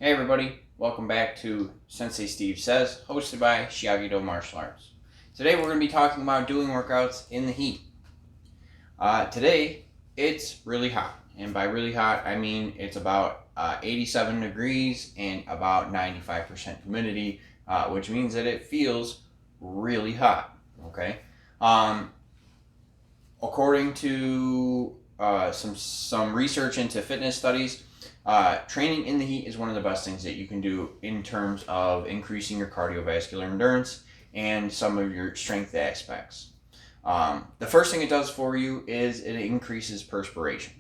Hey everybody, welcome back to Sensei Steve Says, hosted by Shiage Do Martial Arts. Today we're going to be talking about doing workouts in the heat. Today it's really hot, and by really hot I mean it's about 87 degrees and about 95% humidity, which means that it feels really hot. Okay, according to some research into fitness studies, training in the heat is one of the best things that you can do in terms of increasing your cardiovascular endurance and some of your strength aspects. The first thing it does for you is it increases perspiration.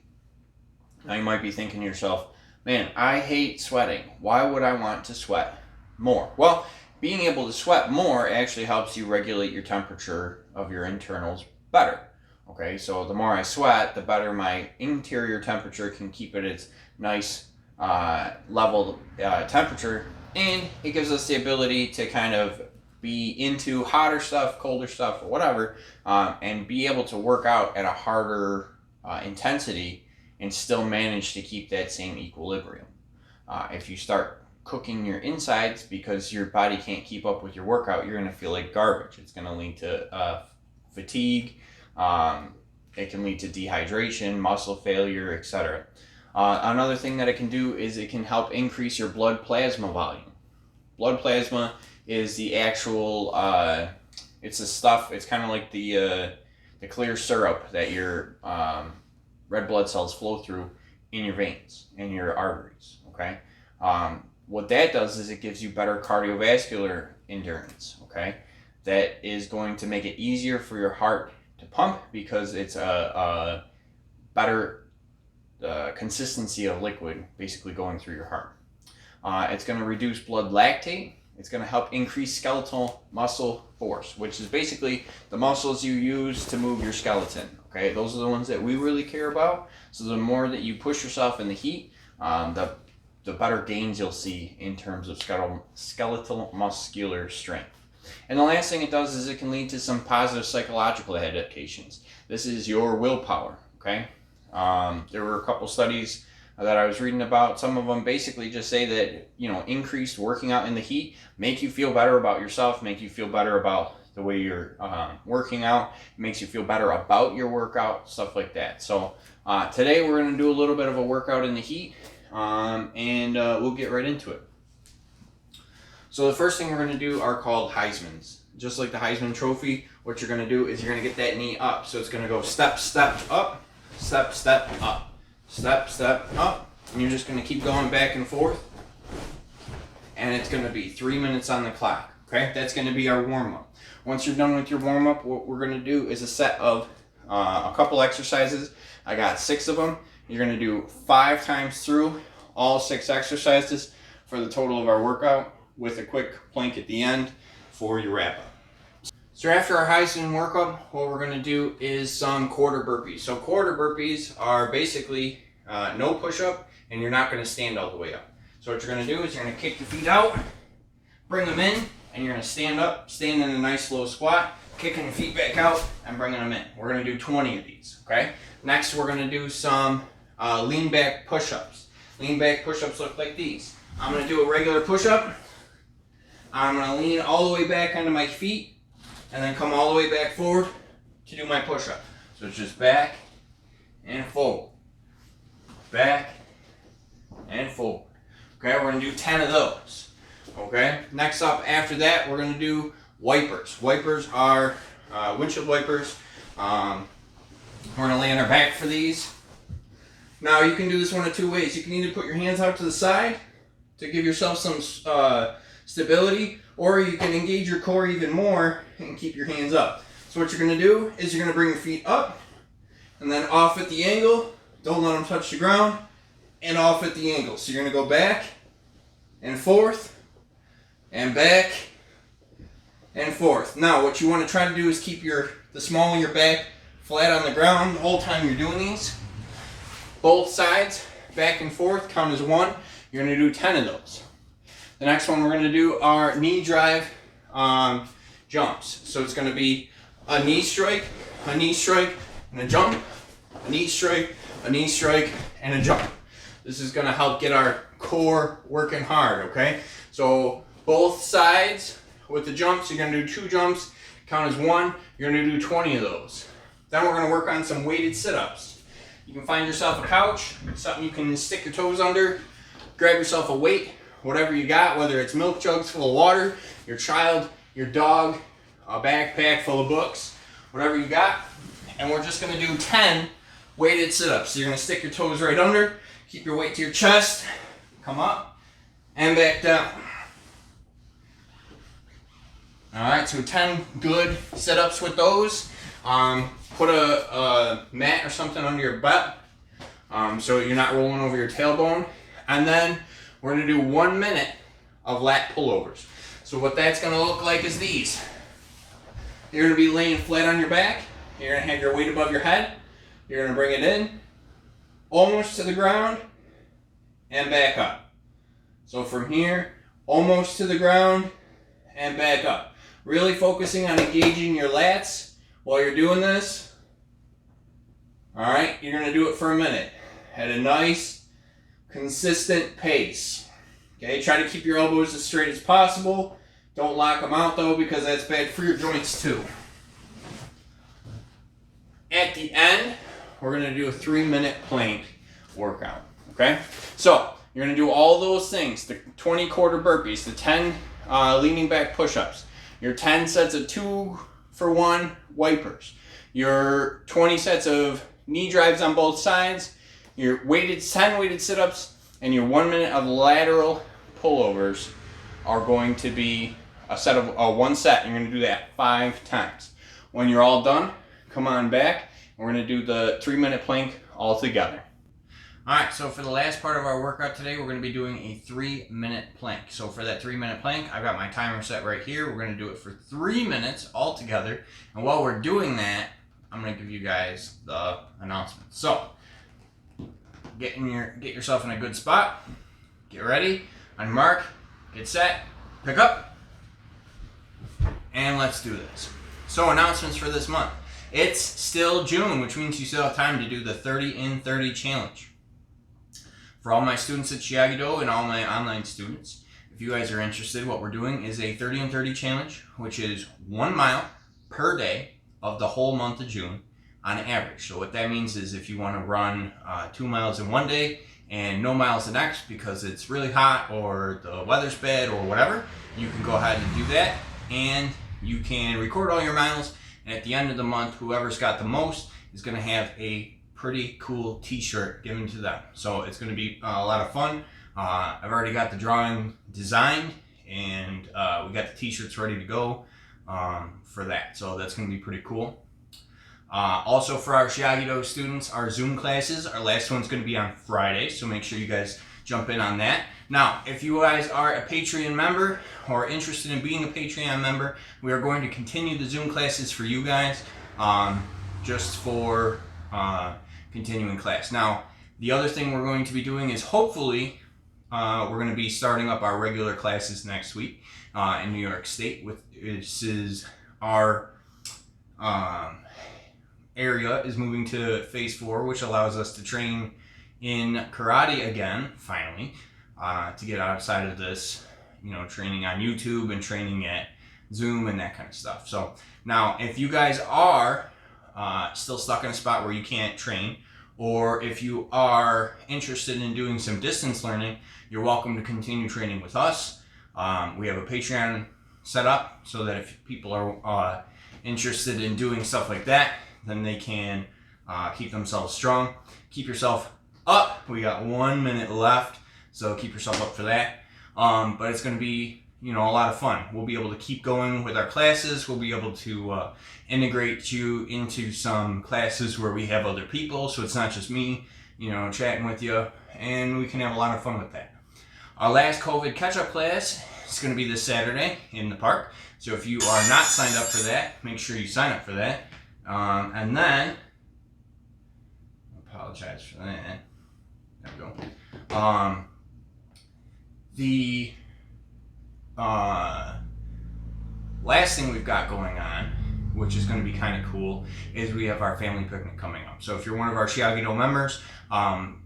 Now you might be thinking to yourself, man, I hate sweating. Why would I want to sweat more? Well, being able to sweat more actually helps you regulate your temperature of your internals better. Okay, so the more I sweat, the better my interior temperature can keep at its nice level temperature, and it gives us the ability to kind of be into hotter stuff, colder stuff, or whatever, and be able to work out at a harder intensity and still manage to keep that same equilibrium. If you start cooking your insides because your body can't keep up with your workout, you're going to feel like garbage. It's going to lead to fatigue. It can lead to dehydration, muscle failure, etc. Another thing that it can do is it can help increase your blood plasma volume. Blood plasma is the actual, it's the stuff, it's kind of like the clear syrup that your red blood cells flow through in your veins and your arteries, okay? What that does is it gives you better cardiovascular endurance, okay? That is going to make it easier for your heart to pump because it's a better consistency of liquid basically going through your heart. It's going to reduce blood lactate. It's going to help increase skeletal muscle force, which is basically the muscles you use to move your skeleton. Okay, those are the ones that we really care about. So the more that you push yourself in the heat, the better gains you'll see in terms of skeletal muscular strength. And the last thing it does is it can lead to some positive psychological adaptations. This is your willpower, okay? There were a couple studies that I was reading about. Some of them basically just say that, increased working out in the heat make you feel better about yourself, make you feel better about the way you're working out, it makes you feel better about your workout, stuff like that. So today we're going to do a little bit of a workout in the heat, and we'll get right into it. So the first thing we're going to do are called Heismans. Just like the Heisman Trophy, what you're going to do is you're going to get that knee up. So it's going to go step, step, up, step, step, up, step, step, up. And you're just going to keep going back and forth. And it's going to be 3 minutes on the clock. Okay, that's going to be our warm-up. Once you're done with your warm-up, what we're going to do is a set of a couple exercises. I got 6 of them. You're going to do 5 times through all 6 exercises for the total of our workout, with a quick plank at the end for your wrap up. So after our Heisman workup, what we're going to do is some quarter burpees. So quarter burpees are basically no push up, and you're not going to stand all the way up. So what you're going to do is you're going to kick the feet out, bring them in, and you're going to stand up, stand in a nice low squat, kicking your feet back out and bringing them in. We're going to do 20 of these, okay? Next we're going to do some lean back push-ups. Lean back push-ups look like these. I'm going to do a regular push-up. I'm going to lean all the way back onto my feet and then come all the way back forward to do my push-up. So it's just back and forward. Back and forward. Okay, we're going to do 10 of those. Okay, next up after that, we're going to do wipers. Wipers are windshield wipers. We're going to lay on our back for these. Now you can do this one of 2 ways. You can either put your hands out to the side to give yourself some stability, or you can engage your core even more and keep your hands up. So what you're going to do is you're going to bring your feet up and then off at the angle. Don't let them touch the ground, and off at the angle. So you're going to go back and forth and back and forth. Now what you want to try to do is keep the small of your back flat on the ground the whole time you're doing these. Both sides, back and forth, count as 1. You're going to do 10 of those. The next one we're going to do are knee drive jumps. So it's going to be a knee strike, and a jump, a knee strike, and a jump. This is going to help get our core working hard, okay? So both sides with the jumps, you're gonna do 2 jumps, count as 1, you're gonna do 20 of those. Then we're gonna work on some weighted sit-ups. You can find yourself a couch, something you can stick your toes under, grab yourself a weight, whatever you got, whether it's milk jugs full of water, your child, your dog, a backpack full of books, whatever you got. And we're just gonna do 10 weighted sit-ups. So you're gonna stick your toes right under, keep your weight to your chest, come up, and back down. All right, so 10 good sit-ups with those. Put a mat or something under your butt so you're not rolling over your tailbone. And then we're gonna do 1 minute of lat pullovers. So what that's gonna look like is these. You're gonna be laying flat on your back. You're gonna have your weight above your head. You're gonna bring it in, almost to the ground, and back up. So from here, almost to the ground, and back up. Really focusing on engaging your lats while you're doing this. All right, you're gonna do it for a minute at a nice, consistent pace. Okay, try to keep your elbows as straight as possible. Don't lock them out though, because that's bad for your joints too. At the end, we're gonna do a 3-minute plank workout, okay? So, you're gonna do all those things, the 20 quarter burpees, the 10 leaning back push-ups, your 10 sets of 2 for 1 wipers, your 20 sets of knee drives on both sides, your 10 weighted sit-ups, and your 1 minute of lateral pullovers are going to be a set of 1 set. You're going to do that 5 times. When you're all done, come on back. We're going to do the 3-minute plank all together. All right, so for the last part of our workout today, we're going to be doing a 3-minute plank. So for that 3-minute plank, I've got my timer set right here. We're going to do it for 3 minutes all together. And while we're doing that, I'm going to give you guys the announcement. So get yourself in a good spot. Get ready. On your mark, get set, pick up, and let's do this. So announcements for this month. It's still June, which means you still have time to do the 30 in 30 challenge. For all my students at Shiage Do and all my online students, if you guys are interested, what we're doing is a 30 in 30 challenge, which is 1 mile per day of the whole month of June on average. So what that means is if you want to run 2 miles in one day and no miles the next because it's really hot or the weather's bad or whatever, you can go ahead and do that, and you can record all your miles, and at the end of the month, whoever's got the most is going to have a pretty cool t-shirt given to them. So it's going to be a lot of fun. I've already got the drawing designed, and we got the t-shirts ready to go for that. So that's going to be pretty cool. Also for our Shiage Do students, our Zoom classes, our last one's going to be on Friday, so make sure you guys jump in on that. Now, if you guys are a Patreon member or interested in being a Patreon member, we are going to continue the Zoom classes for you guys, just for continuing class. Now, the other thing we're going to be doing is hopefully we're going to be starting up our regular classes next week in New York State. This is our area is moving to phase 4, which allows us to train in karate again, finally, to get outside of this, training on YouTube and training at Zoom and that kind of stuff. So now, if you guys are still stuck in a spot where you can't train, or if you are interested in doing some distance learning, you're welcome to continue training with us. We have a Patreon set up so that if people are interested in doing stuff like that, then they can keep themselves strong. Keep yourself up. We got 1 minute left, so keep yourself up for that. But it's going to be, a lot of fun. We'll be able to keep going with our classes. We'll be able to integrate you into some classes where we have other people, so it's not just me, chatting with you, and we can have a lot of fun with that. Our last COVID catch-up class is going to be this Saturday in the park. So if you are not signed up for that, make sure you sign up for that. And then, apologize for that. There we go. The last thing we've got going on which is going to be kind of cool, is we have our family picnic coming up. So if you're one of our Shiage Do members,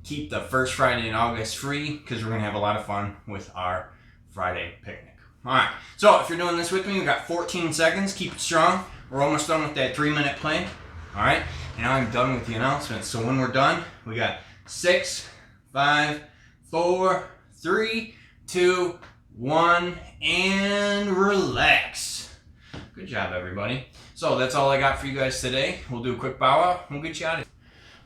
keep the first Friday in August free because we're going to have a lot of fun with our Friday picnic. All right, so if you're doing this with me, we got 14 seconds. Keep it strong. We're almost done with that 3-minute plank. All right, and now I'm done with the announcements. So when we're done, we got 6, 5, 4, 3, 2, 1, and relax. Good job, everybody. So that's all I got for you guys today. We'll do a quick bow out and we'll get you out of here.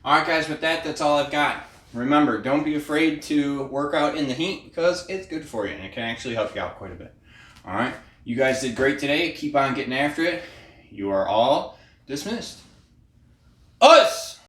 All right, guys, with that, that's all I've got. Remember, don't be afraid to work out in the heat because it's good for you and it can actually help you out quite a bit. All right, you guys did great today. Keep on getting after it. You are all dismissed. Us!